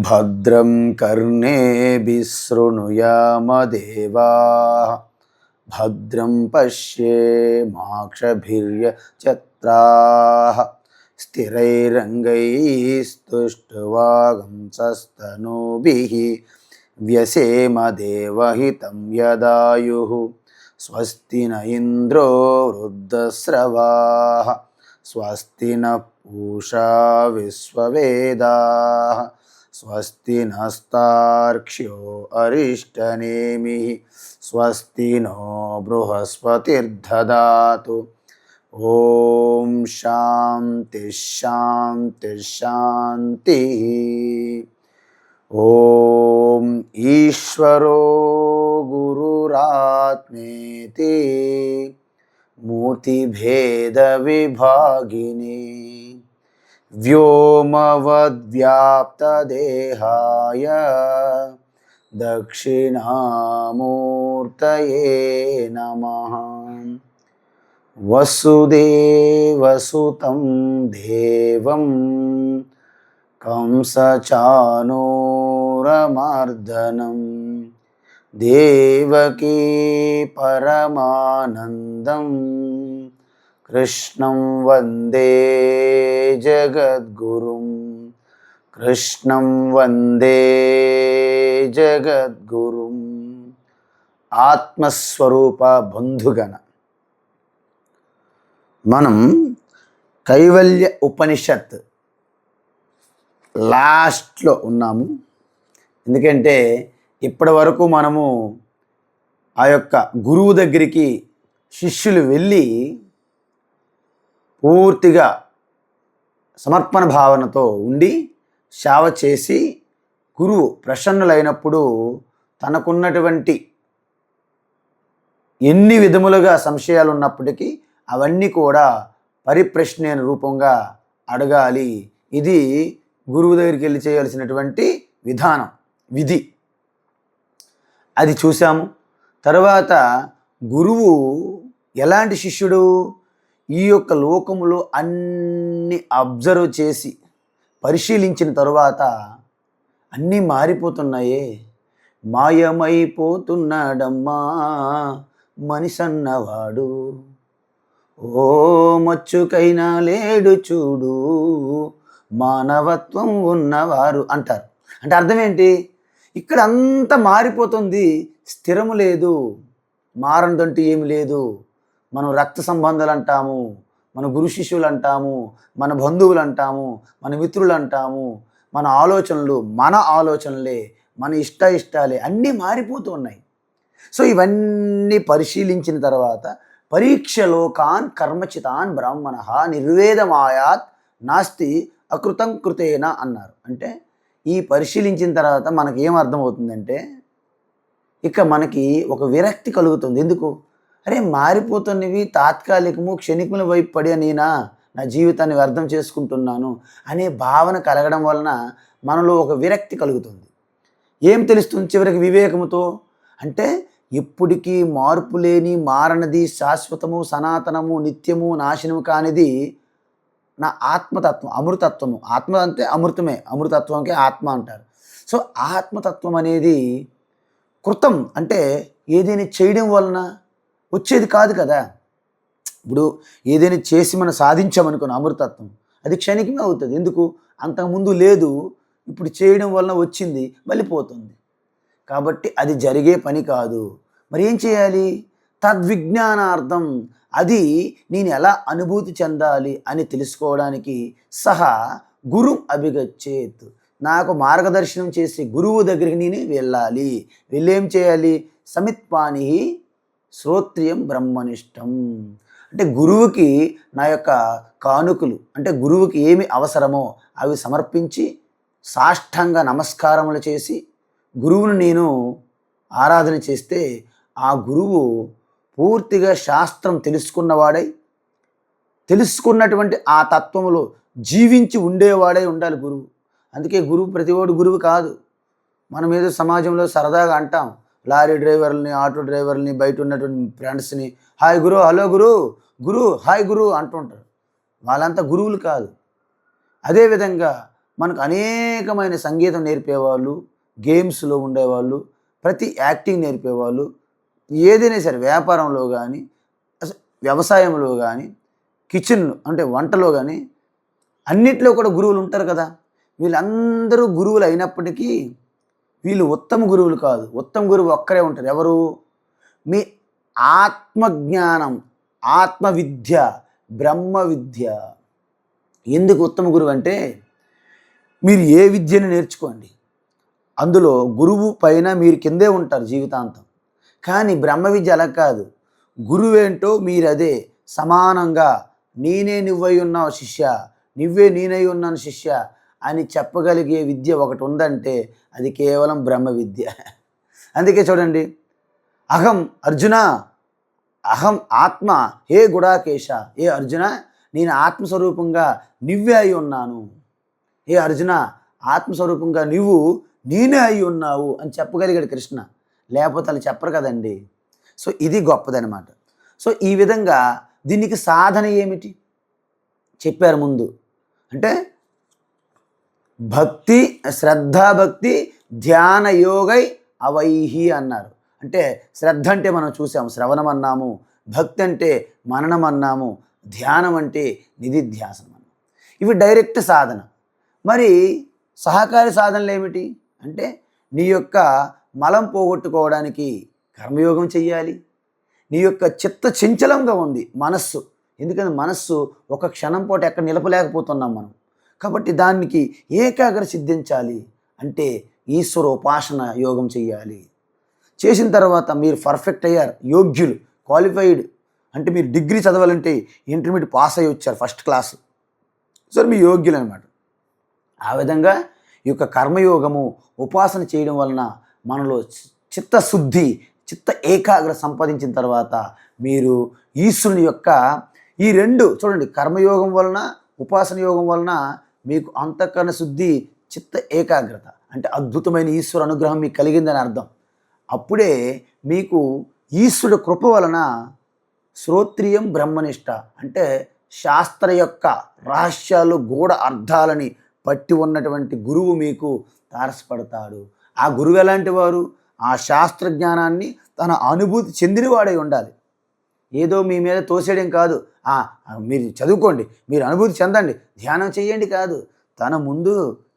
భద్రం కర్ణేభిः శృణుయామదేవాः భద్రం పశ్యేమాక్షభిర్యజత్రాः స్థిరైరంగైస్తుష్టువాగంసస్తనూభిः వ్యసేమదేవహితం యదాయుః స్వస్తి న ఇంద్రో వృద్ధశ్రవాः స్వస్తి నః పూషా విశ్వవేదాः స్వస్తి నస్తార్క్ష్యో అరిష్టనేమిః స్వస్తి నో బృహస్పతిర్దదాతు. ఓం శాంతి శాంతి శాంతి. ఓం ఈశ్వరో గురురాత్మేతి మూర్తిభేద విభాగిని వ్యోమవద్వ్యాప్తదేహాయ దక్షిణామూర్తయే నమః. వసుదేవసుతం దేవం కంసచానూరమర్దనం దేవకీ పరమానందం కృష్ణం వందే జగద్గురుం. కృష్ణం వందే జగద్గురుం. ఆత్మస్వరూప బంధుగణ, మనం కైవల్య ఉపనిషత్ లాస్ట్లో ఉన్నాము. ఎందుకంటే ఇప్పటి వరకు మనము ఆ యొక్క గురువు దగ్గరికి శిష్యులు వెళ్ళి పూర్తిగా సమర్పణ భావనతో ఉండి సేవ చేసి గురువు ప్రసన్నులైనప్పుడు తనకున్నటువంటి ఎన్ని విధములుగా సంశయాలు ఉన్నప్పటికీ అవన్నీ కూడా పరిప్రశ్న రూపంగా అడగాలి. ఇది గురువు దగ్గరికి వెళ్ళి చేయాల్సినటువంటి విధానం, విధి. అది చూసాము. తర్వాత గురువు ఎలాంటి శిష్యుడు? ఈ యొక్క లోకములో అన్ని అబ్జర్వ్ చేసి పరిశీలించిన తరువాత అన్నీ మారిపోతున్నాయే, మాయమైపోతున్నాడమ్మా మనిషన్నవాడు, ఓ మచ్చుకైనా లేడు చూడు మానవత్వం ఉన్నవారు అంటారు. అంటే అర్థం ఏంటి? ఇక్కడ అంతా మారిపోతుంది, స్థిరము లేదు, మారదంటూ ఏమి లేదు. మనం రక్త సంబంధాలు అంటాము, మన గురు శిష్యులు అంటాము, మన బంధువులు అంటాము, మన మిత్రులు అంటాము, మన ఆలోచనలే, మన ఇష్టాలే అన్నీ మారిపోతూ ఉన్నాయి. సో ఇవన్నీ పరిశీలించిన తర్వాత పరీక్షలోకాన్ కర్మచితాన్ బ్రాహ్మణ నిర్వేదమాయాత్ నాస్తి అకృతం కృతేన అన్నారు. అంటే ఈ పరిశీలించిన తర్వాత మనకి ఏం అర్థమవుతుందంటే, ఇక మనకి ఒక విరక్తి కలుగుతుంది. ఎందుకు? అరే మారిపోతున్నవి తాత్కాలికము, క్షణికముల వైపు పడి నేనా నా జీవితాన్ని వ్యర్థం చేసుకుంటున్నాను అనే భావన కలగడం వలన మనలో ఒక విరక్తి కలుగుతుంది. ఏం తెలుస్తుంది చివరికి వివేకముతో? అంటే ఎప్పటికీ మార్పు లేని, మారనది, శాశ్వతము, సనాతనము, నిత్యము, నాశనము కానిది నా ఆత్మతత్వం, అమృతత్వము. ఆత్మ అంటే అమృతమే, అమృతత్వంకే ఆత్మ అంటారు. సో ఆత్మతత్వం అనేది కృతం అంటే ఏదైనా చేయడం వలన వచ్చేది కాదు కదా. ఇప్పుడు ఏదైనా చేసి మనం సాధించామనుకున్న అమృతత్వం అది క్షణికమే అవుతుంది. ఎందుకు? అంతకుముందు లేదు, ఇప్పుడు చేయడం వలన వచ్చింది, మళ్ళీ పోతుంది. కాబట్టి అది జరిగే పని కాదు. మరి ఏం చేయాలి? తద్విజ్ఞానార్థం, అది నేను ఎలా అనుభూతి చెందాలి అని తెలుసుకోవడానికి సహా గురు అభిగచ్చేత్, నాకు మార్గదర్శనం చేసి గురువు దగ్గరికి నేను వెళ్ళాలి. వెళ్ళేం చేయాలి? సమిత్పాని శ్రోత్రియం బ్రహ్మనిష్టం. అంటే గురువుకి నా యొక్క కానుకలు, అంటే గురువుకి ఏమి అవసరమో అవి సమర్పించి సాష్టాంగ నమస్కారములు చేసి గురువును నేను ఆరాధన చేస్తే ఆ గురువు పూర్తిగా శాస్త్రం తెలుసుకున్నవాడై, తెలుసుకున్నటువంటి ఆ తత్వములో జీవించి ఉండేవాడై ఉండాలి గురువు. అందుకే గురువు ప్రతివాడు గురువు కాదు. మనం ఏదో సమాజంలో సరదాగా అంటాం, లారీ డ్రైవర్లని, ఆటో డ్రైవర్లని, బయట ఉన్నటువంటి ఫ్రెండ్స్ని హాయ్ గురు, హలో గురు, గురు హాయ్ గురు అంటుంటారు. వాళ్ళంతా గురువులు కాదు. అదేవిధంగా మనకు అనేకమైన సంగీతం నేర్పేవాళ్ళు, గేమ్స్‌లో ఉండేవాళ్ళు, ప్రతి యాక్టింగ్ నేర్పేవాళ్ళు, ఏదైనా సరే వ్యాపారంలో గానీ, అస వ్యవసాయంలో గానీ, కిచెన్ అంటే వంటలో గానీ, అన్నిట్లో కూడా గురువులు ఉంటారు కదా! వీళ్ళందరూ గురువులు అయినప్పటికీ వీళ్ళు ఉత్తమ గురువులు కాదు. ఉత్తమ గురువు ఒక్కరే ఉంటారు. ఎవరు? మీ ఆత్మజ్ఞానం, ఆత్మవిద్య, బ్రహ్మ విద్య. ఎందుకు ఉత్తమ గురువు అంటే, మీరు ఏ విద్యను నేర్చుకోండి, అందులో గురువు పైన మీరు కిందే ఉంటారు జీవితాంతం. కానీ బ్రహ్మ విద్య అలా కాదు. గురువేంటో మీరదే సమానంగా నేనే నువ్వై ఉన్నావు శిష్య, నువ్వే నేనై ఉన్నాను శిష్య అని చెప్పగలిగే విద్య ఒకటి ఉందంటే అది కేవలం బ్రహ్మ విద్య. అందుకే చూడండి, అహం అర్జున, అహం ఆత్మ, హే గుడాకేశ, ఏ అర్జున నేను ఆత్మస్వరూపంగా నువ్వే అయి ఉన్నాను, ఏ అర్జున ఆత్మస్వరూపంగా నువ్వు నేనే అయి ఉన్నావు అని చెప్పగలిగాడు కృష్ణ. లేకపోతే వాళ్ళు చెప్పరు కదండి. సో ఇది గొప్పదనమాట. సో ఈ విధంగా దీనికి సాధన ఏమిటి చెప్పారు ముందు. అంటే భక్తి, శ్రద్ధాభక్తి, ధ్యాన యోగై అవైహి అన్నారు. అంటే శ్రద్ధ అంటే మనం చూసాము, శ్రవణం అన్నాము. భక్తి అంటే మననం అన్నాము. ధ్యానం అంటే నిధిధ్యాసనం అన్నాము. ఇవి డైరెక్ట్ సాధన. మరి సహకారి సాధనలు ఏమిటి అంటే, నీ యొక్క మలం పోగొట్టుకోవడానికి కర్మయోగం చెయ్యాలి. నీ యొక్క చిత్త చంచలంగా ఉంది మనస్సు. ఎందుకంటే మనస్సు ఒక క్షణం పాటు ఎక్కడ నిలపలేకపోతున్నాం మనం. కాబట్టి దానికి ఏకాగ్ర సిద్ధించాలి అంటే ఈశ్వర ఉపాసన యోగం చెయ్యాలి. చేసిన తర్వాత మీరు పర్ఫెక్ట్ అయ్యారు, యోగ్యులు, క్వాలిఫైడ్. అంటే మీరు డిగ్రీ చదవాలంటే ఇంటర్మీడియట్ పాస్ అయ్యి వచ్చారు ఫస్ట్ క్లాస్, సో మీ యోగ్యులు అనమాట. ఆ విధంగా ఈ యొక్క కర్మయోగము ఉపాసన చేయడం వలన మనలో చిత్తశుద్ధి, చిత్త ఏకాగ్ర సంపాదించిన తర్వాత మీరు ఈశ్వరుని యొక్క ఈ రెండు చూడండి, కర్మయోగం వలన ఉపాసన యోగం వలన మీకు అంతఃకరణ శుద్ధి, చిత్త ఏకాగ్రత అంటే అద్భుతమైన ఈశ్వర అనుగ్రహం మీకు కలిగిందని అర్థం. అప్పుడే మీకు ఈశ్వరుడు కృప వలన శ్రోత్రియం బ్రహ్మనిష్ట అంటే శాస్త్ర యొక్క రహస్యాలు, గూఢ అర్థాలని పట్టి ఉన్నటువంటి గురువు మీకు తారసపడతాడు. ఆ గురువు ఎలాంటి వారు? ఆ శాస్త్ర జ్ఞానాన్ని తన అనుభూతి చెందినవాడై ఉండాలి. ఏదో మీ మీద తోసేయడం కాదు, మీరు చదువుకోండి, మీరు అనుభూతి చెందండి, ధ్యానం చేయండి కాదు. తన ముందు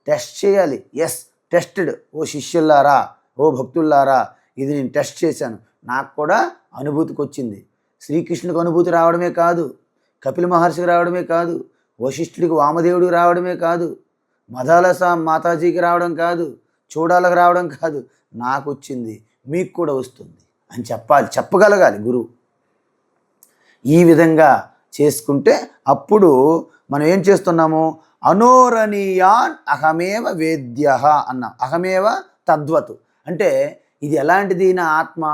టెస్ట్ చేయాలి. Yes, tested. ఓ శిష్యుల్లారా, ఓ భక్తుల్లారా, ఇది నేను టెస్ట్ చేశాను, నాకు కూడా అనుభూతికి వచ్చింది. శ్రీకృష్ణుడికి అనుభూతి రావడమే కాదు, కపిల మహర్షికి రావడమే కాదు, వశిష్ఠుడికి వామదేవుడికి రావడమే కాదు, మదాలస మాతాజీకి రావడం కాదు, చూడాలకు రావడం కాదు, నాకు వచ్చింది, మీకు కూడా వస్తుంది అని చెప్పాలి, చెప్పగలగాలి గురువు. ఈ విధంగా చేసుకుంటే అప్పుడు మనం ఏం చేస్తున్నాము? అనోరణీయాన్ అహమేవ వేద్య అన్నాం. అహమేవ తద్వత్ అంటే ఇది ఎలాంటిది? నా ఆత్మ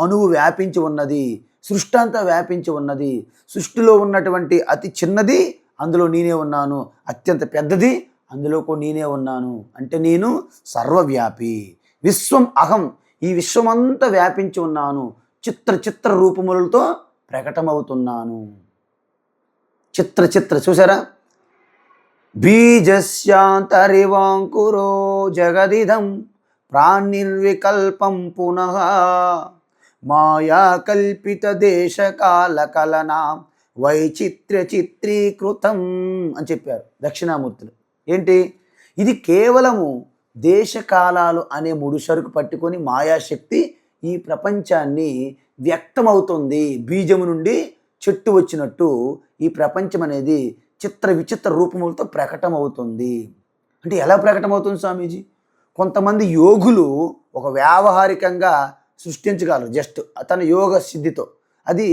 అణువు వ్యాపించి ఉన్నది, సృష్టి అంతా వ్యాపించి ఉన్నది. సృష్టిలో ఉన్నటువంటి అతి చిన్నది అందులో నేనే ఉన్నాను, అత్యంత పెద్దది అందులో కూడా నేనే ఉన్నాను. అంటే నేను సర్వవ్యాపి, విశ్వం అహం, ఈ విశ్వమంతా వ్యాపించి ఉన్నాను, చిత్ర రూపములతో ప్రకటమవుతున్నాను. చిత్ర చూసారా? బీజస్యాంతరివాంకురో జగదిదం ప్రాణిర్వికల్పం పునః మాయా కల్పిత దేశకాల కలనాం వైచిత్ర్య చిత్రీకృతం అని చెప్పారు దక్షిణామూర్తులు. ఏంటి ఇది? కేవలము దేశకాలాలు అనే ముడిసరుకు పట్టుకొని మాయాశక్తి ఈ ప్రపంచాన్ని వ్యక్తమవుతుంది. బీజము నుండి చెట్టు వచ్చినట్టు ఈ ప్రపంచం అనేది విచిత్ర రూపములతో ప్రకటమవుతుంది. అంటే ఎలా ప్రకటమవుతుంది స్వామీజీ? కొంతమంది యోగులు ఒక వ్యావహారికంగా సృష్టించగలరు, జస్ట్ తన యోగ సిద్ధితో. అది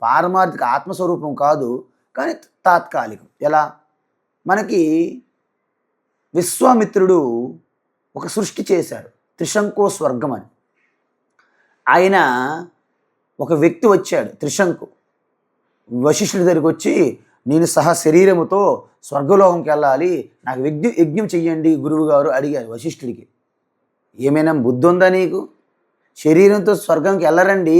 పారమార్థిక ఆత్మస్వరూపం కాదు, కానీ తాత్కాలికం. ఎలా? మనకి విశ్వామిత్రుడు ఒక సృష్టి చేశాడు, త్రిశంకో స్వర్గం అని. ఆయన ఒక వ్యక్తి వచ్చాడు త్రిశంకు, వశిష్ఠుడి దగ్గరికి వచ్చి, నేను శరీరముతో స్వర్గలోకంకి వెళ్ళాలి, నాకు యజ్ఞం చెయ్యండి గురువు గారు అడిగారు వశిష్ఠుడికి. ఏమైనా బుద్ధి ఉందా నీకు? శరీరంతో స్వర్గంకి వెళ్ళరండి,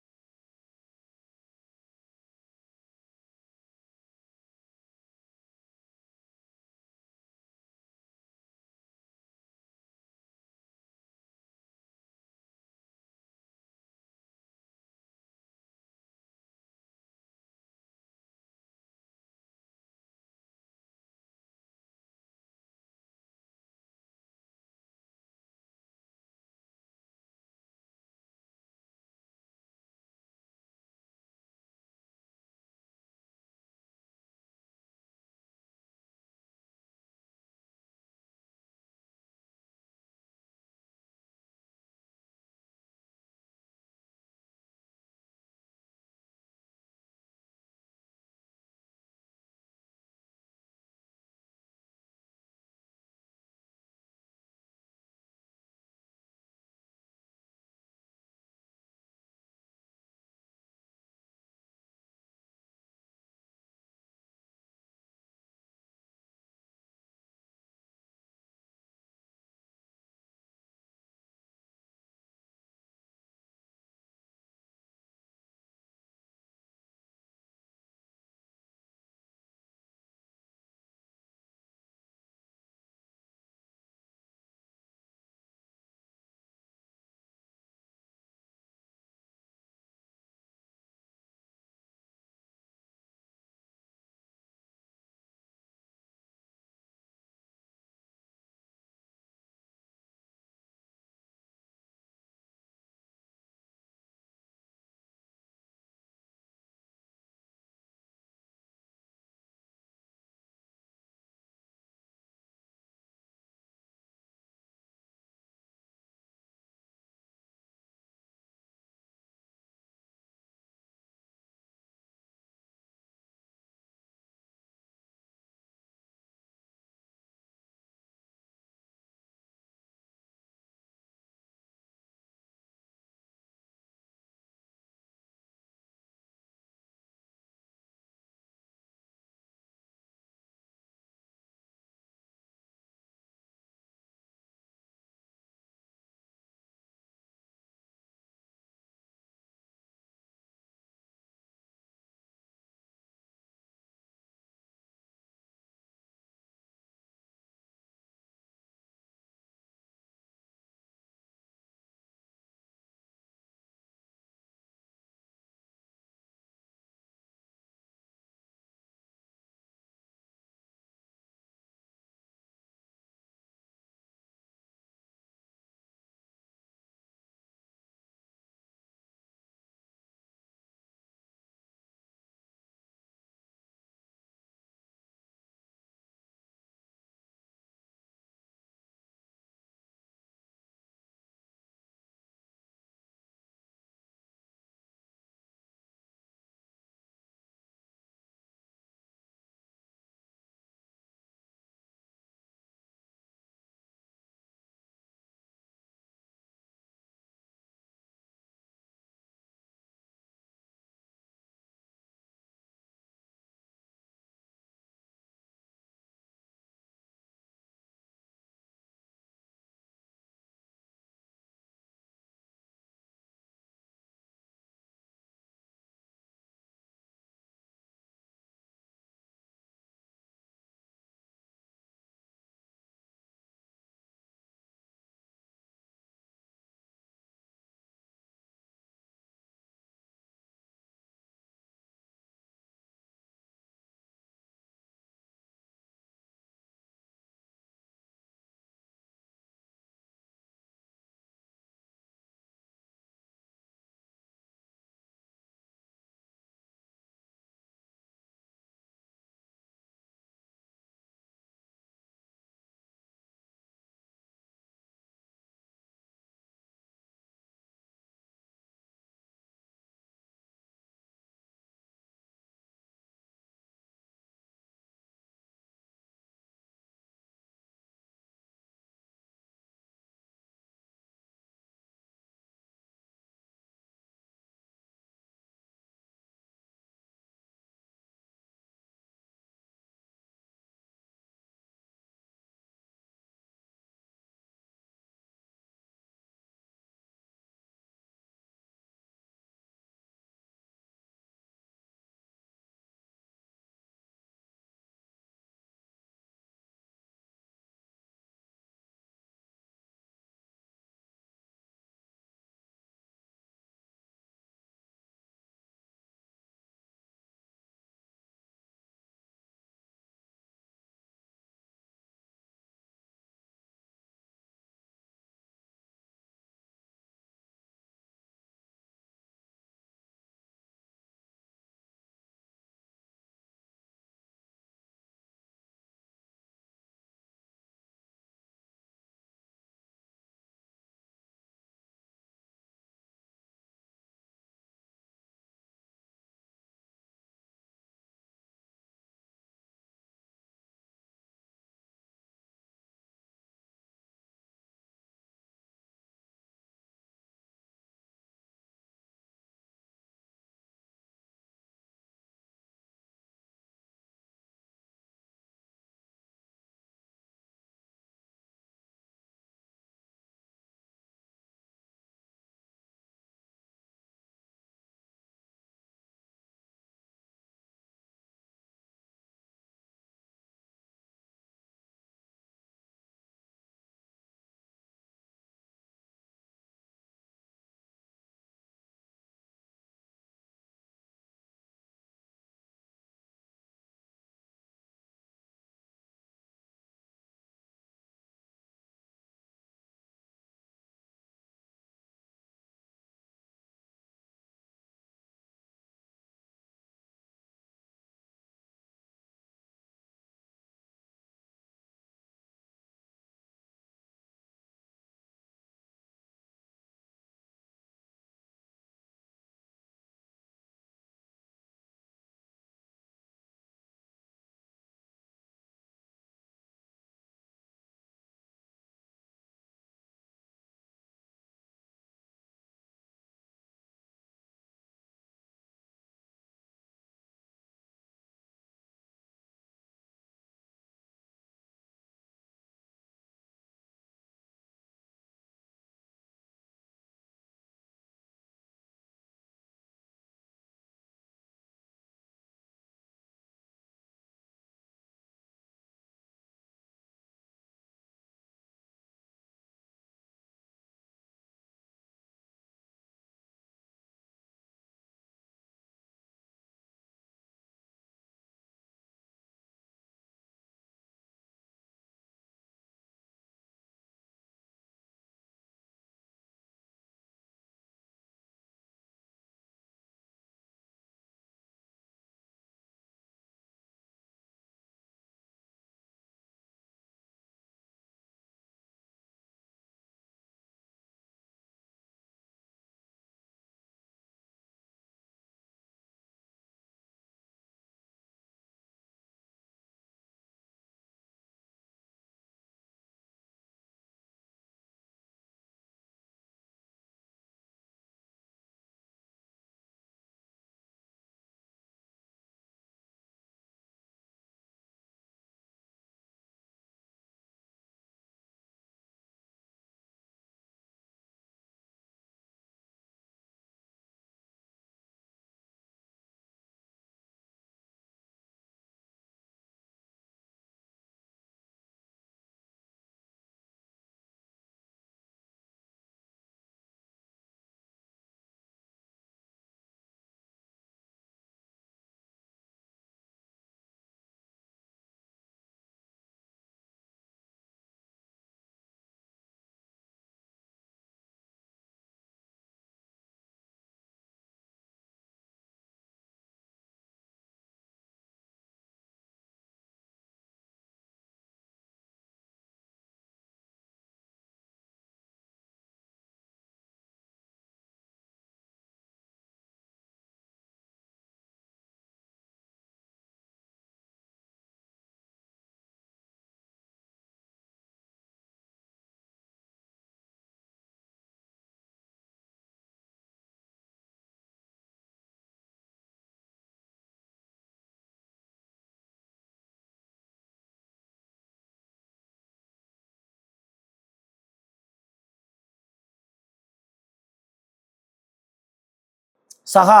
సహా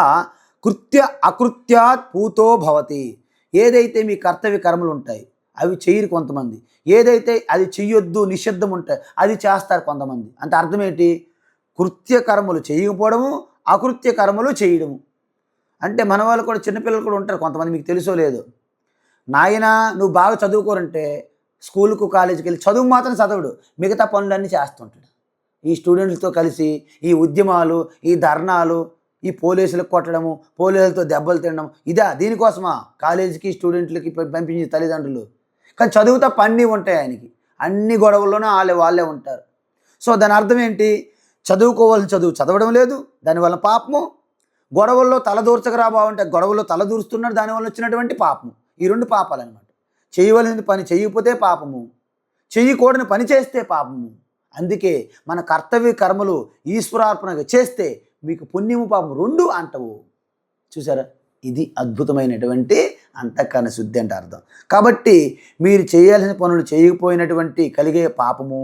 కృత్య అకృత్యాత్ పూతో భవతి. ఏదైతే మీ కర్తవ్య కర్మలు ఉంటాయి అవి చేయరు కొంతమంది, ఏదైతే అది చెయ్యొద్దు నిషిద్ధం ఉంటాయి అది చేస్తారు కొంతమంది. అంటే అర్థం ఏంటి? కృత్య కర్మలు చేయకపోవడము, అకృత్య కర్మలు చేయడము. అంటే మన వాళ్ళు కూడా చిన్నపిల్లలు కూడా ఉంటారు కొంతమంది, మీకు తెలుసో లేదో. నాయన నువ్వు బాగా చదువుకోరంటే స్కూల్కు కాలేజీకి వెళ్ళి చదువు మాత్రం చదవడు, మిగతా పనులన్నీ చేస్తుంటాడు. ఈ స్టూడెంట్స్తో కలిసి ఈ ఉద్యమాలు, ఈ ధర్నాలు, ఈ పోలీసులకు కొట్టడము, పోలీసులతో దెబ్బలు తినడం, ఇదా దీనికోసమా కాలేజీకి స్టూడెంట్లకి పంపించే తల్లిదండ్రులు? కానీ చదువు తప్ప అన్నీ ఉంటాయి ఆయనకి, అన్ని గొడవల్లోనూ వాళ్ళే ఉంటారు. సో దాని అర్థం ఏంటి? చదువుకోవాల్సిన చదువు చదవడం లేదు, దానివల్ల పాపము. గొడవల్లో తలదూర్చకరా బాగుంటే గొడవల్లో తలదూరుస్తున్నాడు, దానివల్ల వచ్చినటువంటి పాపము. ఈ రెండు పాపాలు అనమాట. చేయవలసిన పని చేయకపోతే పాపము, చేయకూడని పని చేస్తే పాపము. అందుకే మన కర్తవ్య కర్మలు ఈశ్వరార్పణగా చేస్తే మీకు పుణ్యము పాపము రెండు అంటవు. చూసారా, ఇది అద్భుతమైనటువంటి అంతఃకరణ శుద్ధి అంటే అర్థం. కాబట్టి మీరు చేయాల్సిన పనులు చేయకపోయినటువంటి కలిగే పాపము,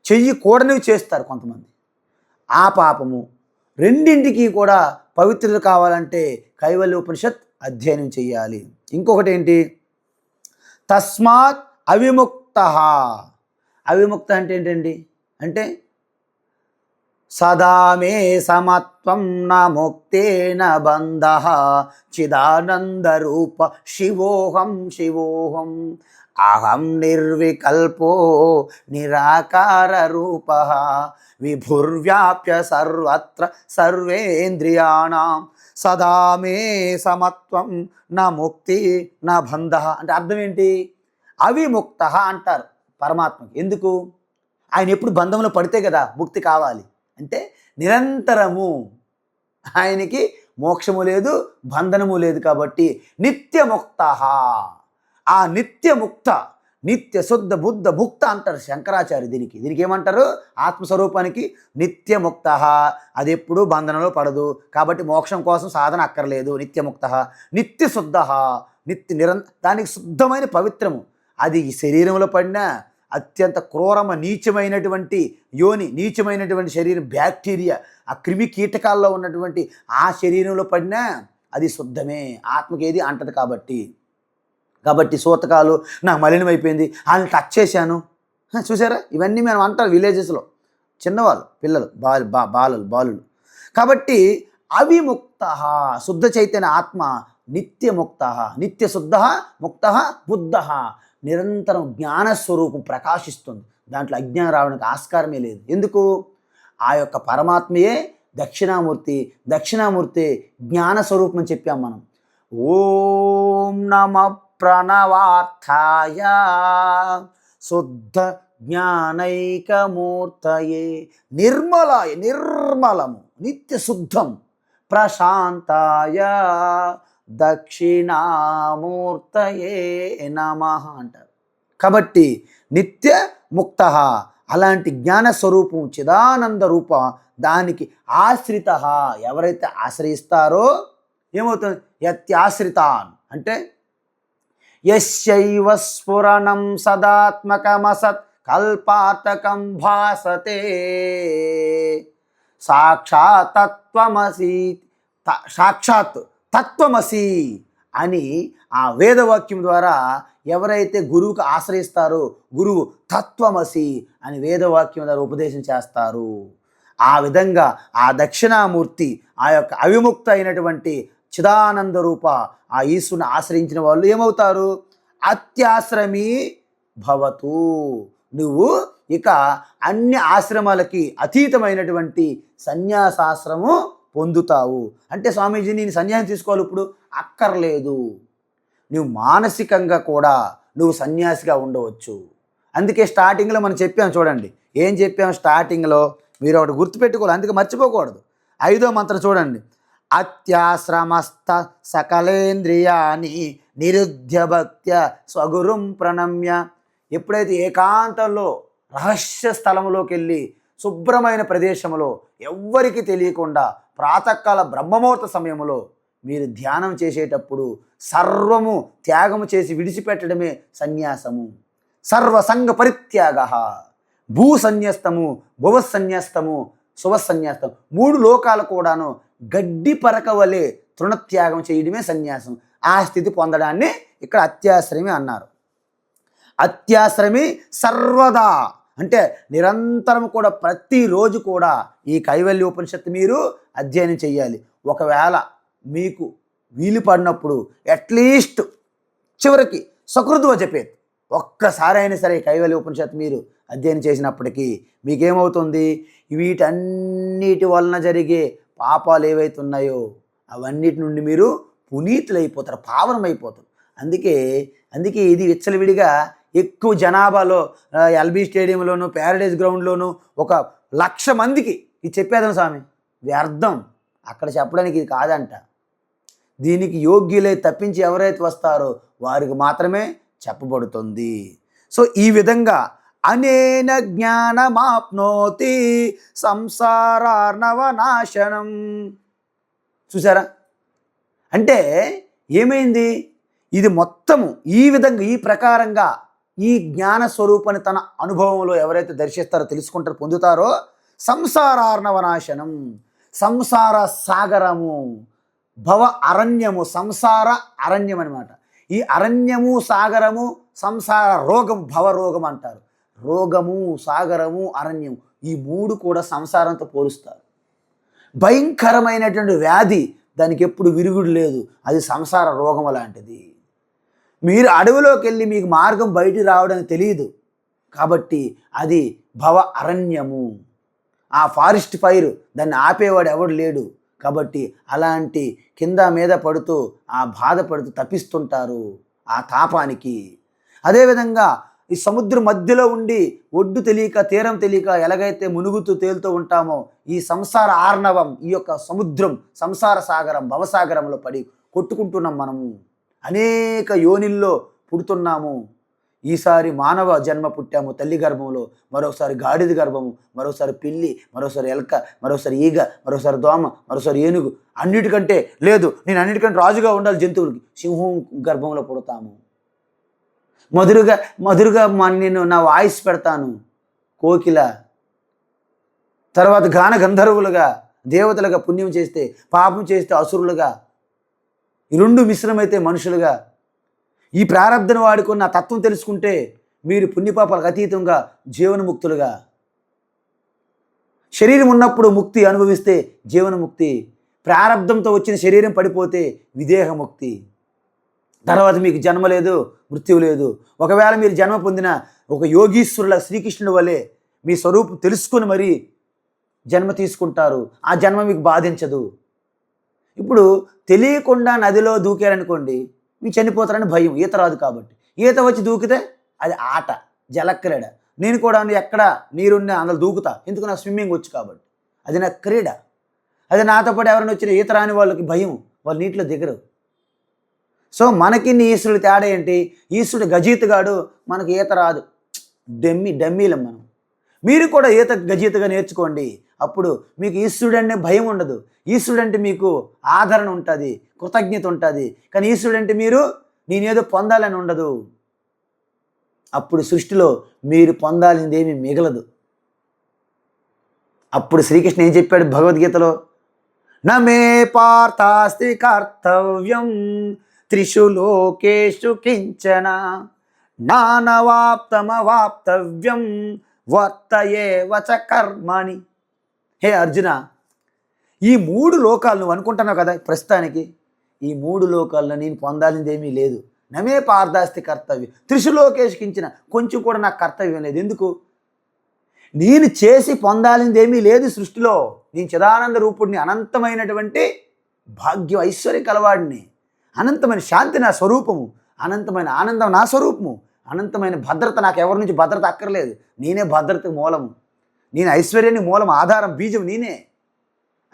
చెయ్యకూడనివి చేస్తారు కొంతమంది, ఆ పాపము రెండింటికి కూడా పవిత్రత కావాలంటే కైవల్య ఉపనిషత్ అధ్యయనం చేయాలి. ఇంకొకటి ఏంటి? తస్మాత్ అవిముక్త. అవిముక్త అంటే ఏంటండి? అంటే సదా మే సమత్వం న ముక్తేన బంధ చిదానందరూప శివోహం శివోహం అహం నిర్వికల్పో నిరాకార రూప విభుర్వ్యాప్య సర్వత్ర సర్వేంద్రియాణం సదా మే సమత్వం నా ముక్తి నా బంధ. అంటే అర్థం ఏంటి? అవిముక్త అంటారు పరమాత్మకి. ఎందుకు? ఆయన ఎప్పుడు బంధంలో పడితే కదా ముక్తి కావాలి. అంటే నిరంతరము ఆయనకి మోక్షము లేదు, బంధనము లేదు, కాబట్టి నిత్యముక్త. ఆ నిత్యముక్త, నిత్య శుద్ధ బుద్ధ ముక్త అంటారు శంకరాచార్య. దీనికి ఏమంటారు? ఆత్మస్వరూపానికి నిత్యముక్త. అది ఎప్పుడూ బంధనంలో పడదు, కాబట్టి మోక్షం కోసం సాధన అక్కర్లేదు. నిత్యముక్త, నిత్యశుద్ధ, దానికి శుద్ధమైన పవిత్రము. అది ఈ శరీరంలో పడిన అత్యంత క్రూరమ నీచమైనటువంటి యోని, నీచమైనటువంటి శరీరం, బ్యాక్టీరియా, ఆ క్రిమి కీటకాల్లో ఉన్నటువంటి ఆ శరీరంలో పడినా అది శుద్ధమే, ఆత్మకి ఏది అంటది. కాబట్టి సూతకాలు నాకు మలినమైపోయింది, వాళ్ళని టచ్ చేశాను, చూసారా, ఇవన్నీ మనం అంటారు విలేజెస్లో చిన్నవాళ్ళు, పిల్లలు, బాలులు. కాబట్టి అవిముక్త, శుద్ధ చైతన్య ఆత్మ నిత్యముక్త, నిత్యశుద్ధ ముక్త బుద్ధ, నిరంతరం జ్ఞానస్వరూపం ప్రకాశిస్తుంది. దాంట్లో అజ్ఞానం రావడానికి ఆస్కారమే లేదు. ఎందుకు? ఆ యొక్క పరమాత్మయే దక్షిణామూర్తి జ్ఞానస్వరూపం అని చెప్పాం మనం. ఓం నమ ప్రణవార్థాయ శుద్ధ జ్ఞానైకమూర్తయే నిర్మలము నిత్యశుద్ధం ప్రశాంతాయ దక్షిణామూర్తయే నమః అంటారు. కాబట్టి నిత్య ముక్త, అలాంటి జ్ఞానస్వరూపం చిదానంద రూప, దానికి ఆశ్రిత, ఎవరైతే ఆశ్రయిస్తారో ఏమవుతుంది? యత్యాశ్రితాన్ అంటే యస్యైవ స్ఫురణం సదాత్మకమసత్ కల్పార్థకం భాసతే సాక్షాత్ తత్వమసి అని ఆ వేదవాక్యం ద్వారా ఎవరైతే గురువుకు ఆశ్రయిస్తారో గురువు తత్వమసి అని వేదవాక్యం ద్వారా ఉపదేశం చేస్తారు. ఆ విధంగా ఆ దక్షిణామూర్తి, ఆ యొక్క అవిముక్త అయినటువంటి చిదానంద రూప ఆ ఈశ్వరుని ఆశ్రయించిన వాళ్ళు ఏమవుతారు? అత్యాశ్రమీ భవతు. నువ్వు ఇక అన్ని ఆశ్రమాలకి అతీతమైనటువంటి సన్యాసాశ్రము పొందుతావు. అంటే స్వామీజీ నేను సన్యాసం తీసుకోవాలి ఇప్పుడు, అక్కర్లేదు. నువ్వు మానసికంగా కూడా నువ్వు సన్యాసిగా ఉండవచ్చు. అందుకే స్టార్టింగ్లో మనం చెప్పాం చూడండి, ఏం చెప్పాం స్టార్టింగ్లో, మీరు ఒకటి గుర్తుపెట్టుకోవాలి, అందుకే మర్చిపోకూడదు. 5వ మంత్రం చూడండి. అత్యాశ్రమస్థ సకలేంద్రియాని నిరుధ్య భక్త్య స్వగురుం ప్రణమ్య. ఎప్పుడైతే ఏకాంతంలో రహస్య స్థలంలోకి వెళ్ళి శుభ్రమైన ప్రదేశంలో ఎవ్వరికి తెలియకుండా ప్రాతకాల బ్రహ్మముహూర్త సమయంలో మీరు ధ్యానం చేసేటప్పుడు సర్వము త్యాగము చేసి విడిచిపెట్టడమే సన్యాసము. సర్వసంగ పరిత్యాగ, భూ సన్యస్తము, భువ సన్యస్తము, శుభ సన్యాస్తం, 3 లోకాలు కూడాను గడ్డి పరక వలె తృణత్యాగం చేయడమే సన్యాసం. ఆ స్థితి పొందడాన్ని ఇక్కడ అత్యాశ్రమి అన్నారు. అత్యాశ్రమి సర్వదా అంటే నిరంతరం కూడా ప్రతిరోజు కూడా ఈ కైవల్య ఉపనిషత్తు మీరు అధ్యయనం చేయాలి. ఒకవేళ మీకు వీలు పడినప్పుడు అట్లీస్ట్ చివరికి సకృత్వ చెప్పేది ఒక్కసారి అయినా సరే కైవల్య ఉపనిషత్తు మీరు అధ్యయనం చేసినప్పటికీ మీకేమవుతుంది, వీటన్నిటి వలన జరిగే పాపాలు ఏవైతే ఉన్నాయో అవన్నిటి నుండి మీరు పునీతులైపోతారు, పావనమైపోతారు. అందుకే ఇది విచ్చలవిడిగా ఎక్కువ జనాభాలో ఎల్బీ స్టేడియంలోను ప్యారడైజ్ గ్రౌండ్లోను 1,00,000 మందికి ఇది చెప్పేదాం స్వామి వ్యర్థం. అక్కడ చెప్పడానికి ఇది కాదంట. దీనికి యోగ్యులై తప్పించి ఎవరైతే వస్తారో వారికి మాత్రమే చెప్పబడుతుంది. సో ఈ విధంగా అనేన జ్ఞానమాప్నోతి సంసారార్ణవ నాశనం. చూసారా? అంటే ఏమైంది, ఇది మొత్తము ఈ విధంగా ఈ ప్రకారంగా ఈ జ్ఞాన స్వరూపాన్ని తన అనుభవంలో ఎవరైతే దర్శిస్తారో తెలుసుకుంటారో పొందుతారో సంసారార్ణవ నాశనం, సంసార సాగరము, భవ అరణ్యము, సంసార అరణ్యం అనమాట. ఈ అరణ్యము సాగరము సంసార రోగం భవరోగం అంటారు. రోగము సాగరము అరణ్యము ఈ 3 కూడా సంసారంతో పోలుస్తారు. భయంకరమైనటువంటి వ్యాధి, దానికి ఎప్పుడు విరుగుడు లేదు, అది సంసార రోగం లాంటిది. మీరు అడవిలోకి వెళ్ళి మీకు మార్గం బయటికి రావడానికి తెలియదు కాబట్టి అది భవ అరణ్యము. ఆ ఫారెస్ట్ ఫైర్ దాన్ని ఆపేవాడు ఎవడు లేడు కాబట్టి అలాంటి కింద మీద పడుతూ ఆ బాధపడుతూ తప్పిస్తుంటారు ఆ తాపానికి. అదేవిధంగా ఈ సముద్రం మధ్యలో ఉండి ఒడ్డు తెలియక తీరం తెలియక ఎలాగైతే మునుగుతూ తేలుతూ ఉంటామో ఈ సంసార ఆర్ణవం, ఈ యొక్క సముద్రం సంసార సాగరం భవసాగరంలో పడి కొట్టుకుంటున్నాం. మనము అనేక యోనిల్లో పుడుతున్నాము. ఈసారి మానవ జన్మ పుట్టాము తల్లి గర్భంలో, మరోసారి గాడిద గర్భము, మరోసారి పిల్లి, మరోసారి ఎలక, మరోసారి ఈగ, మరోసారి దోమ, మరోసారి ఏనుగు. అన్నిటికంటే లేదు నేను అన్నిటికంటే రాజుగా ఉండాలి జంతువులకి, సింహం గర్భంలో పుడతాము. మధురుగా నేను నా వాయిస్ పెడతాను కోకిల. తర్వాత గాన గంధర్వులుగా దేవతలుగా, పుణ్యం చేస్తే పాపం చేస్తే అసురులుగా, ఈ 2 మిశ్రమైతే మనుషులుగా. ఈ ప్రారంధను వాడుకున్న తత్వం తెలుసుకుంటే మీరు పుణ్యపాపాలకు అతీతంగా జీవనముక్తులుగా. శరీరం ఉన్నప్పుడు ముక్తి అనుభవిస్తే జీవనముక్తి, ప్రారంధంతో వచ్చిన శరీరం పడిపోతే విదేహముక్తి. తర్వాత మీకు జన్మ లేదు, మృత్యువు లేదు. ఒకవేళ మీరు జన్మ పొందిన ఒక యోగీశ్వరుల శ్రీకృష్ణుడి వలె మీ స్వరూపం తెలుసుకుని మరీ జన్మ తీసుకుంటారు. ఆ జన్మ మీకు బాధించదు. ఇప్పుడు తెలియకుండా నదిలో దూకారనుకోండి, మీకు చనిపోతారని భయం, ఈత రాదు కాబట్టి. ఈత వచ్చి దూకితే అది ఆట, జలక్రీడ. నేను కూడా ఎక్కడ నీరున్న అందులో దూకుతా, ఎందుకు నాకు స్విమ్మింగ్ వచ్చు కాబట్టి. అది నా క్రీడ. అది నాతో పాటు ఎవరైనా వచ్చిన ఈత రాని వాళ్ళకి భయం, వాళ్ళు నీటిలో దిగరు. సో మనకి ఈశ్వరుడు తేడా ఏంటి? ఈశ్వరుడు గజీతగాడు, మనకు ఈత రాదు, డమ్మీలం మనం. మీరు కూడా ఈత గజీతగా నేర్చుకోండి, అప్పుడు మీకు ఈశ్వరుడు అంటే భయం ఉండదు. ఈశ్వరుడు అంటే మీకు ఆదరణ ఉంటుంది, కృతజ్ఞత ఉంటుంది. కానీ ఈశ్వరుడు అంటే మీరు నేనేదో పొందాలని ఉండదు. అప్పుడు సృష్టిలో మీరు పొందాలింది ఏమీ మిగలదు. అప్పుడు శ్రీకృష్ణ ఏం చెప్పాడు భగవద్గీతలో? నమే పార్థాస్తి కర్తవ్యం త్రిషు లోకేషు కించన నానవాప్తమవాప్తవ్యం వర్తయేవ చ కర్మణి. హే అర్జున, ఈ 3 లోకాలు నువ్వు అనుకుంటున్నావు కదా ప్రస్తుతానికి, ఈ 3 లోకాల్లో నేను పొందాలింది ఏమీ లేదు. నమే పార్థాస్తి కర్తవ్యం త్రిషు లోకేషు కించన, కొంచెం కూడా నాకు కర్తవ్యం లేదు. ఎందుకు? నేను చేసి పొందాలింది ఏమీ లేదు సృష్టిలో. నేను చిదానంద రూపుడిని, అనంతమైనటువంటి భాగ్యం ఐశ్వర్యం కలవాడిని, అనంతమైన శాంతి నా స్వరూపము, అనంతమైన ఆనందం నా స్వరూపము, అనంతమైన భద్రత, నాకు ఎవరి నుంచి భద్రత అక్కర్లేదు, నేనే భద్రతకు మూలము, నేను ఐశ్వర్యానికి మూలం, ఆధారం, బీజం నేనే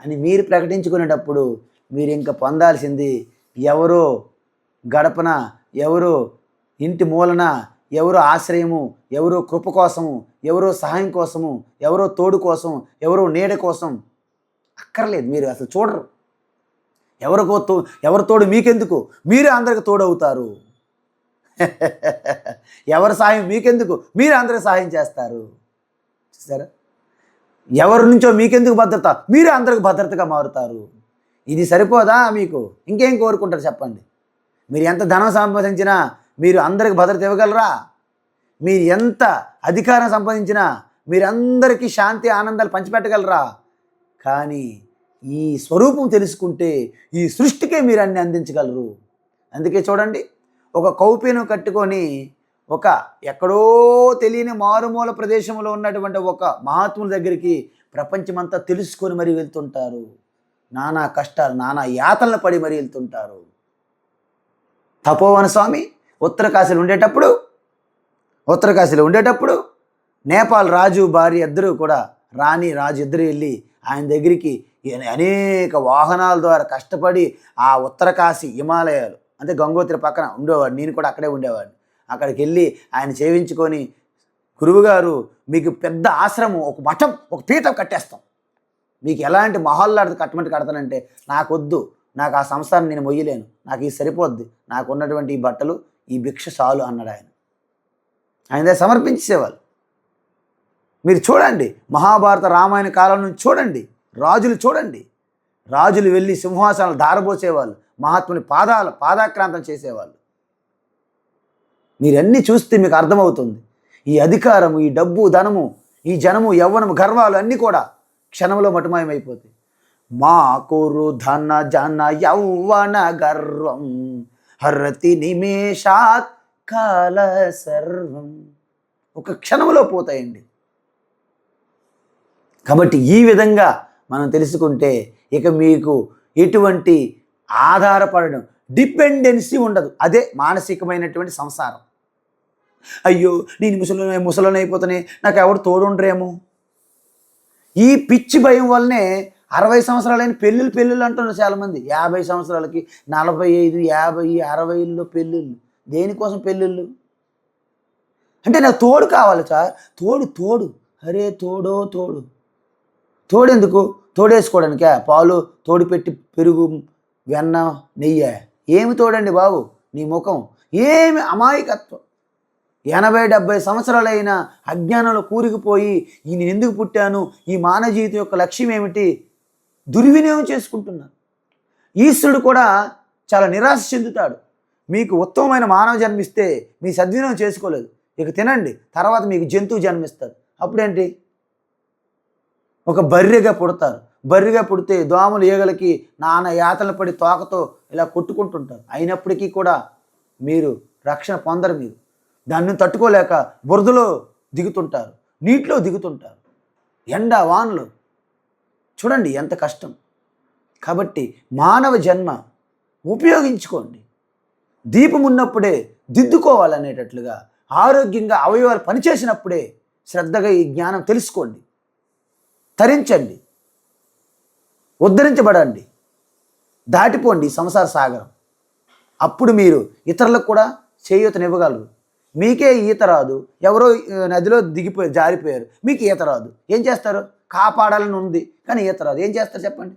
అని మీరు ప్రకటించుకునేటప్పుడు మీరు ఇంకా పొందాల్సింది ఎవరో గడపన, ఎవరో ఇంటి మూలన, ఎవరో ఆశ్రయము, ఎవరో కృప కోసము, ఎవరో సహాయం కోసము, ఎవరో తోడు కోసం, ఎవరో నీడ కోసం అక్కర్లేదు. మీరు అసలు చూడరు. ఎవరి తోడు మీకెందుకు? మీరే అందరికి తోడవుతారు. ఎవరి సాయం మీకెందుకు? మీరే అందరికి సహాయం చేస్తారు. చూసారా? ఎవరి నుంచో మీకెందుకు భద్రత? మీరే అందరికి భద్రతగా మారుతారు. ఇది సరిపోదా మీకు? ఇంకేం కోరుకుంటారు చెప్పండి? మీరు ఎంత ధనం సంపాదించినా మీరు అందరికి భద్రత ఇవ్వగలరా? మీరు ఎంత అధికారం సంపాదించినా మీరందరికీ శాంతి ఆనందాలు పంచిపెట్టగలరా? కానీ ఈ స్వరూపం తెలుసుకుంటే ఈ సృష్టికే మీరు అన్ని అందించగలరు. అందుకే చూడండి, ఒక కౌపీను కట్టుకొని ఒక ఎక్కడో తెలియని మారుమూల ప్రదేశంలో ఉన్నటువంటి ఒక మహాత్ముల దగ్గరికి ప్రపంచమంతా తెలుసుకొని మరీ వెళ్తుంటారు. నానా కష్టాలు నానా యాతనలు పడి మరీ వెళ్తుంటారు. తపోవన స్వామి ఉత్తరకాశీలో ఉండేటప్పుడు నేపాల్ రాజు భార్య ఇద్దరు కూడా, రాణి రాజు ఇద్దరు వెళ్ళి ఆయన దగ్గరికి అనేక వాహనాల ద్వారా కష్టపడి ఆ ఉత్తరకాశీ హిమాలయాలు అంటే గంగోత్రి పక్కన ఉండేవాడు. నేను కూడా అక్కడే ఉండేవాడిని. అక్కడికి వెళ్ళి ఆయన చేయించుకొని, గురువుగారు మీకు పెద్ద ఆశ్రమం, ఒక మఠం, ఒక పీఠం కట్టేస్తాం, మీకు ఎలాంటి మహల్లాడితే కట్టమంటే కడతానంటే, నాకొద్దు, నాకు ఆ సంసారం నేను మొయ్యలేను, నాకు ఇది సరిపోద్ది, నాకు ఉన్నటువంటి ఈ బట్టలు ఈ భిక్ష చాలు అన్నాడు ఆయన. ఆయన సమర్పించేవాళ్ళు. మీరు చూడండి, మహాభారత రామాయణ కాలం నుంచి చూడండి, రాజులు చూడండి, రాజులు వెళ్ళి సింహాసనాలు ధారపోసేవాళ్ళు, మహాత్ముని పాదాక్రాంతం చేసేవాళ్ళు. మీరన్నీ చూస్తే మీకు అర్థమవుతుంది. ఈ అధికారము, ఈ డబ్బు, ధనము, ఈ జనము, యవ్వనము, గర్వాలు అన్నీ కూడా క్షణంలో మటుమాయమైపోతాయి. మా కురు ధన జన యౌవన గర్వం హరతి నిమేషాత్ కాల సర్వం. ఒక క్షణంలో పోతాయండి. కాబట్టి ఈ విధంగా మనం తెలుసుకుంటే ఇక మీకు ఎటువంటి ఆధారపడడం, డిపెండెన్సీ ఉండదు. అదే మానసికమైనటువంటి సంసారం. అయ్యో నేను ముసలోని అయిపోతానే, నాకు ఎవరు తోడుండరేమో. ఈ పిచ్చి భయం వల్లనే 60 సంవత్సరాలైన పెళ్ళిళ్ళు అంటున్నారు చాలామంది. 50 సంవత్సరాలకి 45, 50, 60లో పెళ్ళిళ్ళు. దేనికోసం పెళ్ళిళ్ళు? అంటే నాకు తోడు కావాలి సార్. తోడు అరే తోడెందుకు? తోడేసుకోవడానికా? పాలు తోడు పెట్టి పెరుగు, వెన్న, నెయ్యి ఏమి తోడండి బాబు? నీ ముఖం ఏమి అమాయకత్వం. 80-70 సంవత్సరాలైన అజ్ఞానంలో కూరుకుపోయి నేను ఎందుకు పుట్టాను, ఈ మానవ జీవితం యొక్క లక్ష్యం ఏమిటి, దుర్వినియోగం చేసుకుంటున్నాను. ఈశ్వరుడు కూడా చాలా నిరాశ చెందుతాడు. మీకు ఉత్తమమైన మానవ జన్మిస్తే మీ సద్వినియోగం చేసుకోలేదు, ఇక తినండి, తర్వాత మీకు జంతువు జన్మిస్తారు. అప్పుడేంటి? ఒక బర్రెగా పుడతారు. బర్రెగా పుడితే దోమలు ఈగలకి నానా యాతనలు పడి తోకతో ఇలా కొట్టుకుంటుంటారు. అయినప్పటికీ కూడా మీరు రక్షణ పొందరు. మీరు దాన్ని తట్టుకోలేక బురదలో దిగుతుంటారు, నీటిలో దిగుతుంటారు, ఎండ వానలు. చూడండి ఎంత కష్టం. కాబట్టి మానవ జన్మ ఉపయోగించుకోండి. దీపం ఉన్నప్పుడే దిద్దుకోవాలనేటట్లుగా, ఆరోగ్యంగా అవయవాలు పనిచేసినప్పుడే శ్రద్ధగా ఈ జ్ఞానం తెలుసుకోండి, తరించండి, ఉద్ధరించబడండి, దాటిపోండి సంసార సాగరం. అప్పుడు మీరు ఇతరులకు కూడా చేయూతనివ్వగలరు. మీకే ఈత రాదు, ఎవరో నదిలో జారిపోయారు, మీకు ఈత రాదు, ఏం చేస్తారు? కాపాడాలని ఉంది కానీ ఈత రాదు, ఏం చేస్తారు చెప్పండి?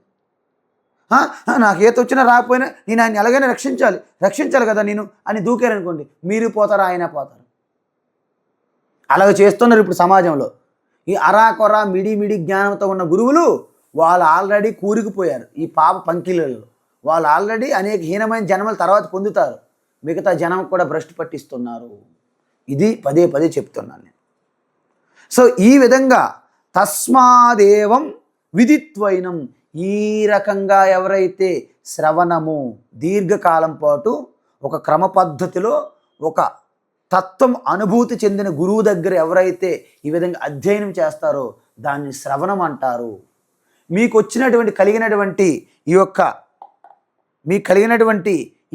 నాకు ఈత వచ్చినా రాకపోయినా నేను ఆయన ఎలాగైనా రక్షించాలి కదా నేను అని దూకారనుకోండి, మీరు పోతారా, ఆయన పోతారు. అలాగ చేస్తున్నారు ఇప్పుడు సమాజంలో. ఈ అరాకొర మిడి జ్ఞానంతో ఉన్న గురువులు వాళ్ళు ఆల్రెడీ కూరుకుపోయారు ఈ పాప పంకిలలో. వాళ్ళు ఆల్రెడీ అనేక హీనమైన జన్మల తర్వాత పొందుతారు. మిగతా జనం కూడా భ్రష్టు పట్టిస్తున్నారు. ఇది పదే చెప్తున్నాను నేను. సో ఈ విధంగా తస్మాదేవం విదిత్వైనం, ఈ రకంగా ఎవరైతే శ్రవణము దీర్ఘకాలం పాటు ఒక క్రమ పద్ధతిలో ఒక తత్వం అనుభూతి చెందిన గురువు దగ్గర ఎవరైతే ఈ విధంగా అధ్యయనం చేస్తారో దాన్ని శ్రవణం అంటారు. మీకు కలిగినటువంటి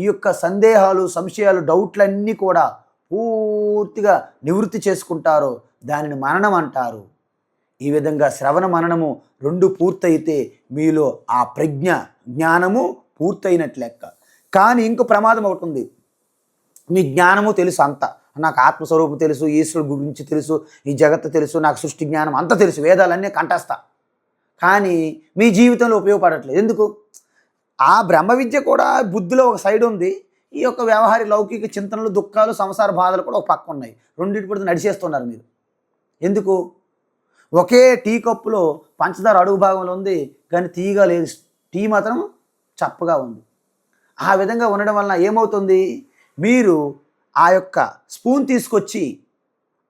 ఈ యొక్క సందేహాలు, సంశయాలు, డౌట్లన్నీ కూడా పూర్తిగా నివృత్తి చేసుకుంటారో దానిని మననం అంటారు. ఈ విధంగా శ్రవణ మననము రెండు పూర్తయితే మీలో ఆ జ్ఞానము పూర్తయినట్లు లెక్క. కానీ ఇంకో ప్రమాదం అవుతుంది. మీ జ్ఞానము తెలుసు అంతా, నాకు ఆత్మస్వరూపం తెలుసు, ఈశ్వరుడు గురించి తెలుసు, ఈ జగత్తు తెలుసు, నాకు సృష్టి జ్ఞానం అంతా తెలుసు, వేదాలన్నీ కంఠస్థ, కానీ మీ జీవితంలో ఉపయోగపడట్లేదు. ఎందుకు? ఆ బ్రహ్మ విద్య కూడా బుద్ధిలో ఒక సైడ్ ఉంది, ఈ యొక్క వ్యవహారిక లౌకిక చింతనలు, దుఃఖాలు, సంసార బాధలు కూడా ఒక పక్క ఉన్నాయి. రెండింటి పడితే నడిచేస్తున్నారు మీరు. ఎందుకు? ఒకే టీ కప్పులో పంచదార అడుగు భాగంలో ఉంది కానీ తీయగా లేదు, టీ మాత్రం చప్పగా ఉంది. ఆ విధంగా ఉండడం వలన ఏమవుతుంది, మీరు ఆ యొక్క స్పూన్ తీసుకొచ్చి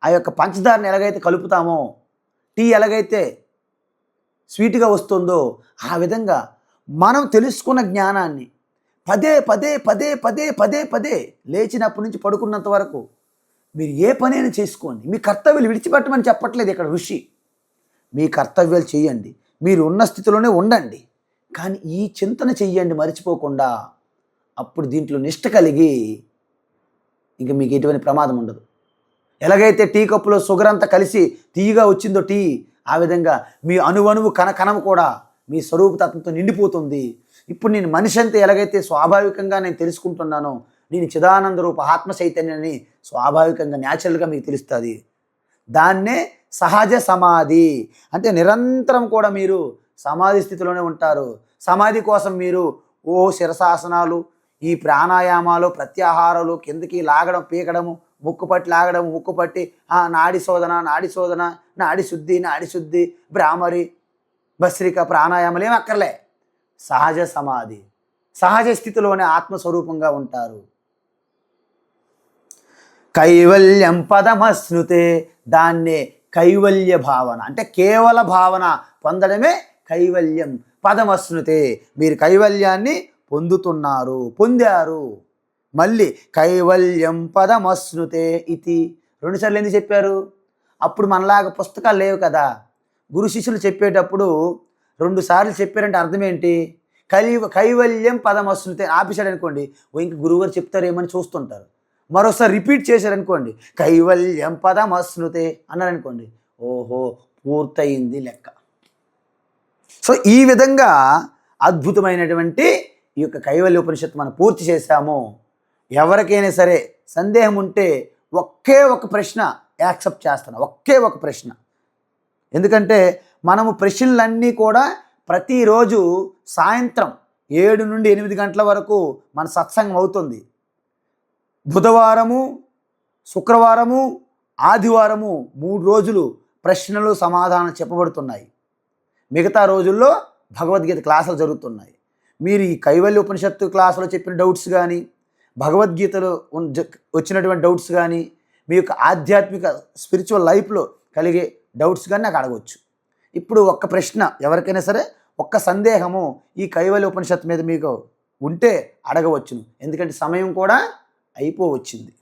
ఆ యొక్క పంచదారని ఎలాగైతే కలుపుతామో, టీ ఎలాగైతే స్వీట్గా వస్తుందో, ఆ విధంగా మనం తెలుసుకున్న జ్ఞానాన్ని పదే పదే పదే పదే పదే పదే లేచినప్పటి నుంచి పడుకున్నంత వరకు మీరు ఏ పనైనా చేసుకోండి. మీ కర్తవ్యాలు విడిచిపెట్టమని చెప్పట్లేదు ఇక్కడ ఋషి. మీ కర్తవ్యాలు చేయండి, మీరు ఉన్న స్థితిలోనే ఉండండి, కానీ ఈ చింతన చెయ్యండి మర్చిపోకుండా. అప్పుడు దీంట్లో నిష్ట కలిగి ఇంక మీకు ఎటువంటి ప్రమాదం ఉండదు. ఎలాగైతే టీ కప్పులో షుగర్ అంతా కలిసి తీయగా వచ్చిందో టీ, ఆ విధంగా మీ అణువణువు కణకణం కూడా మీ స్వరూపతత్వంతో నిండిపోతుంది. ఇప్పుడు నేను మనిషి అంతా ఎలాగైతే స్వాభావికంగా నేను తెలుసుకుంటున్నానో, నేను చిదానంద రూప ఆత్మ చైతన్యాన్ని స్వాభావికంగా న్యాచురల్గా మీకు తెలుస్తుంది. దాన్నే సహజ సమాధి అంటే. నిరంతరం కూడా మీరు సమాధి స్థితిలోనే ఉంటారు. సమాధి కోసం మీరు శిరసాసనాలు, ఈ ప్రాణాయామాలు, ప్రత్యాహారాలు, కిందకి లాగడం, పీకడము, ముక్కు పట్టి లాగడం, ముక్కు పట్టి నాడి శోధన, నాడి శుద్ధి, భ్రామరి, భస్రిక ప్రాణాయామాలు ఏమి అక్కర్లే. సహజ సమాధి, సహజ స్థితిలోనే ఆత్మస్వరూపంగా ఉంటారు. కైవల్యం పదమశ్నుతే, దాన్నే కైవల్య భావన అంటే కేవల భావన పొందడమే కైవల్యం. పదమశ్నుతే, మీరు కైవల్యాన్ని పొందారు. మళ్ళీ కైవల్యం పదమశ్నుతే ఇది 2 సార్లు ఎందుకు చెప్పారు? అప్పుడు మనలాగా పుస్తకాలు లేవు కదా. గురు శిష్యులు చెప్పేటప్పుడు 2 సార్లు చెప్పారంటే అర్థం ఏంటి? కైవల్యం పదమశ్నుతే ఆపేశాడు అనుకోండి, ఇంక గురువుగారు చెప్తారేమని చూస్తుంటారు. మరోసారి రిపీట్ చేశారనుకోండి, కైవల్యం పదమశ్నుతే అన్నారనుకోండి, ఓహో పూర్తయింది లెక్క. సో ఈ విధంగా అద్భుతమైనటువంటి ఈ యొక్క కైవల్య ఉపనిషత్తు మనం పూర్తి చేశాము. ఎవరికైనా సరే సందేహం ఉంటే ఒకే ఒక ప్రశ్న యాక్సెప్ట్ చేస్తాను, ఒకే ఒక ప్రశ్న. ఎందుకంటే మనము ప్రశ్నలన్నీ కూడా ప్రతిరోజు సాయంత్రం 7 నుండి 8 గంటల వరకు మన సత్సంగం అవుతుంది. బుధవారము, శుక్రవారము, ఆదివారము 3 రోజులు ప్రశ్నలు సమాధానం చెప్పబడుతున్నాయి. మిగతా రోజుల్లో భగవద్గీత క్లాసులు జరుగుతున్నాయి. మీరు ఈ కైవల్య ఉపనిషత్తు క్లాసులో చెప్పిన డౌట్స్ కానీ, భగవద్గీతలో వచ్చినటువంటి డౌట్స్ కానీ, మీ యొక్క ఆధ్యాత్మిక స్పిరిచువల్ లైఫ్లో కలిగే డౌట్స్ కానీ నాకు అడగవచ్చు. ఇప్పుడు ఒక్క ప్రశ్న, ఎవరికైనా సరే ఒక్క సందేహము ఈ కైవల్య ఉపనిషత్తు మీద మీకు ఉంటే అడగవచ్చును. ఎందుకంటే సమయం కూడా అయిపోవచ్చింది.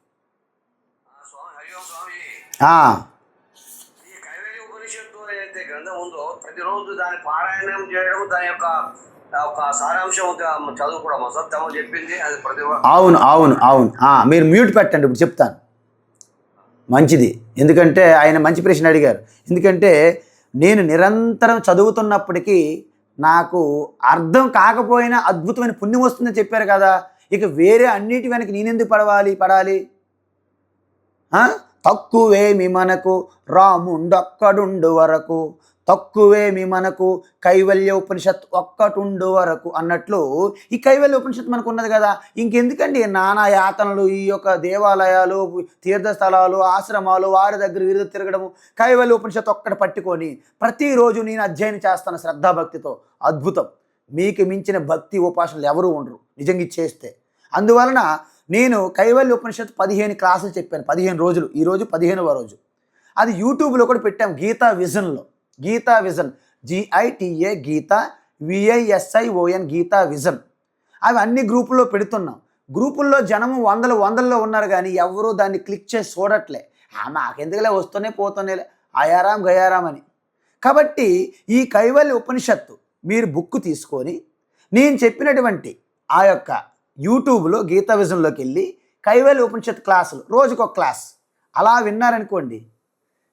ఈ కైవల్య ఉపనిషత్తు ఏదైతే గ్రంథం ఉందో ప్రతిరోజు దాని పారాయణం చేయడం, దాని యొక్క ఒక సారాంశం చదువుకోవడం అసత్యం చెప్పింది అది ప్రతి. అవును. మీరు మ్యూట్ పెట్టండి, ఇప్పుడు చెప్తాను. మంచిది, ఎందుకంటే ఆయన మంచి ప్రశ్న అడిగారు. ఎందుకంటే నేను నిరంతరం చదువుతున్నప్పటికీ నాకు అర్థం కాకపోయినా అద్భుతమైన పుణ్యం వస్తుందని చెప్పారు కదా. ఇక వేరే అన్నిటి వెనక నేనెందుకు పడాలి? తక్కువేమి మనకు రాముండొక్కడుండు వరకు, తక్కువేమి మనకు కైవల్య ఉపనిషత్ ఒక్కటుండు వరకు అన్నట్లు ఈ కైవల్య ఉపనిషత్తు మనకు ఉన్నది కదా. ఇంకెందుకండి నానా యాతనలు, ఈ యొక్క దేవాలయాలు, తీర్థస్థలాలు, ఆశ్రమాలు, వారి దగ్గర వీరి తిరగడము. కైవల్య ఉపనిషత్తు ఒక్కటి పట్టుకొని ప్రతిరోజు నేను అధ్యయనం చేస్తాను శ్రద్ధాభక్తితో. అద్భుతం. మీకు మించిన భక్తి ఉపాసనలు ఎవరూ ఉండరు నిజంగా చేస్తే. అందువలన నేను కైవల్య ఉపనిషత్తు 15 క్లాసులు చెప్పాను, 15 రోజులు. ఈరోజు 15వ రోజు. అది యూట్యూబ్లో కూడా పెట్టాం, గీతా విజన్లో. Gita vision, GITA Gita VISION Gita vision. అవి అన్ని గ్రూపుల్లో పెడుతున్నాం. గ్రూపుల్లో జనము వందల్లో ఉన్నారు, కానీ ఎవరూ దాన్ని క్లిక్ చేసి చూడట్లే. మాకెందుకులే వస్తూనే పోతూనేలే అయారాం గయారాం అని. కాబట్టి ఈ కైవల్య ఉపనిషత్తు మీరు బుక్ తీసుకొని నేను చెప్పినటువంటి ఆ యొక్క యూట్యూబ్లో గీతా విజన్లోకి వెళ్ళి కైవల్య ఉపనిషత్తు క్లాసులు రోజుకొక క్లాస్ అలా విన్నారనుకోండి,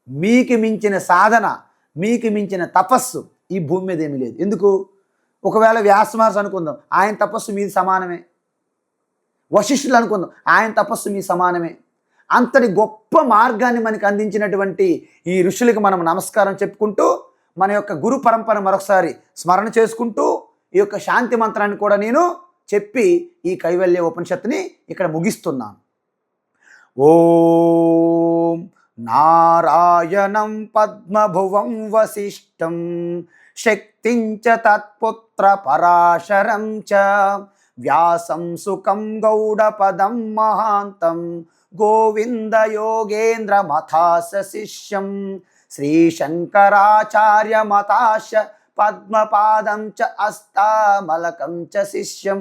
మీకు మించిన సాధన, మీకు మించిన తపస్సు ఈ భూమి మీద ఏమీ లేదు. ఎందుకు? ఒకవేళ వ్యాస మహర్షి అనుకుందాం, ఆయన తపస్సు మీది సమానమే. వశిష్ఠులు అనుకుందాం, ఆయన తపస్సు మీ సమానమే. అంతటి గొప్ప మార్గాన్ని మనకు అందించినటువంటి ఈ ఋషులకు మనం నమస్కారం చెప్పుకుంటూ, మన యొక్క గురు పరంపర మరొకసారి స్మరణ చేసుకుంటూ, ఈ యొక్క శాంతి మంత్రాన్ని కూడా నేను చెప్పి ఈ కైవల్య ఉపనిషత్తుని ఇక్కడ ముగిస్తున్నాను. ఓం నారాయణం పద్మభువం వసిష్ఠం శక్తిం చ తత్పుత్ర పరాశరం చ వ్యాసం సుఖం గౌడపదం మహాంతం గోవింద యోగేంద్ర మథాస శిష్యం శ్రీశంకరాచార్య మతాశ పద్మపాదం చ అస్తామలకం చ శిష్యం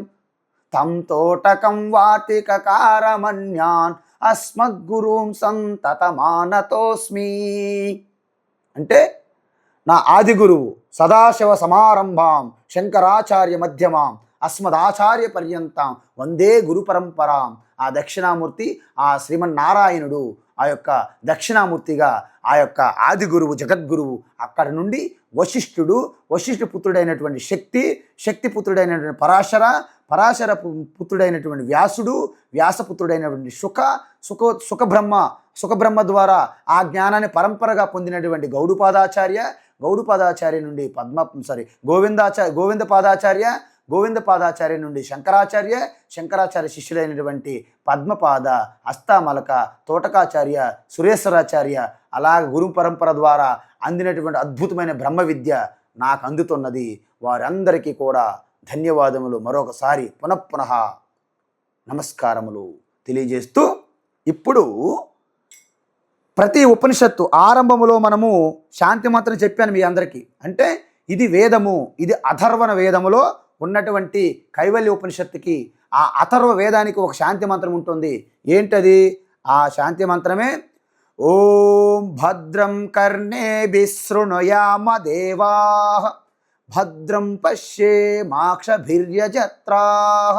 తం తోటకం వాటికకారమన్యాన్ అస్మద్గురుం సంతతమానతోస్మి. అంటే నా ఆది గురువు సదాశివ సమారంభాం శంకరాచార్య మధ్యమాం అస్మదాచార్య పర్యంతం వందే గురు పరంపరాం. ఆ దక్షిణామూర్తి ఆ శ్రీమన్నారాయణుడు ఆ యొక్క దక్షిణామూర్తిగా ఆ యొక్క ఆది గురువు జగద్గురువు. అక్కడ నుండి వశిష్ఠుడు, వశిష్ఠ పుత్రుడైనటువంటి శక్తి పుత్రుడైనటువంటి పరాశర పుత్రుడైనటువంటి వ్యాసుడు, వ్యాసపుత్రుడైనటువంటి సుఖబ్రహ్మ ద్వారా ఆ జ్ఞానాన్ని పరంపరగా పొందినటువంటి గౌడుపాదాచార్య నుండి గోవిందపాదాచార్య నుండి శంకరాచార్య శిష్యులైనటువంటి పద్మపాద, అస్తామలక, తోటకాచార్య, సురేశ్వరాచార్య, అలాగ గురు పరంపర ద్వారా అందినటువంటి అద్భుతమైన బ్రహ్మ విద్య నాకు అందుతున్నది. వారందరికీ కూడా ధన్యవాదములు మరొకసారి పునః నమస్కారములు తెలియజేస్తూ, ఇప్పుడు ప్రతి ఉపనిషత్తు ఆరంభములో మనము శాంతి మంత్రం చెప్పాను మీ అందరికీ. అంటే ఇది వేదము, ఇది అథర్వణ వేదములో ఉన్నటువంటి కైవల్య ఉపనిషత్తుకి ఆ అథర్వ వేదానికి ఒక శాంతి మంత్రం ఉంటుంది. ఏంటది? ఆ శాంతి మంత్రమే ఓం భద్రం కర్ణేభిః శృణుయామ దేవాః భద్రం పశ్యేమాక్షభిర్యజత్రాః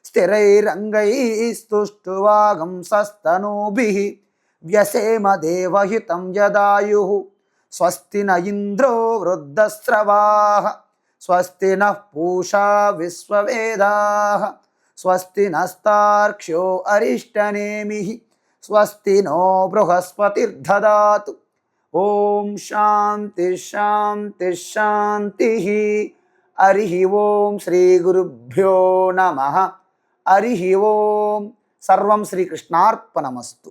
స్థిరైరంగైస్తుష్టువాగంసస్తనూభిః వ్యసేమ దేవహితం యదాయుః స్వస్తి న ఇంద్రో వృద్ధస్రవాః స్వస్తి నః పూషా విశ్వవేదాః స్వస్తి నస్తార్క్ష్యో అరిష్టనేమిః స్వస్తి నో బృహస్పతిర్దదాతు. ఓం శాంతి శాంతి శాంతి. హరి ఓం శ్రీ గురుభ్యో నమః. హరి ఓం. సర్వం శ్రీకృష్ణార్పణమస్తు.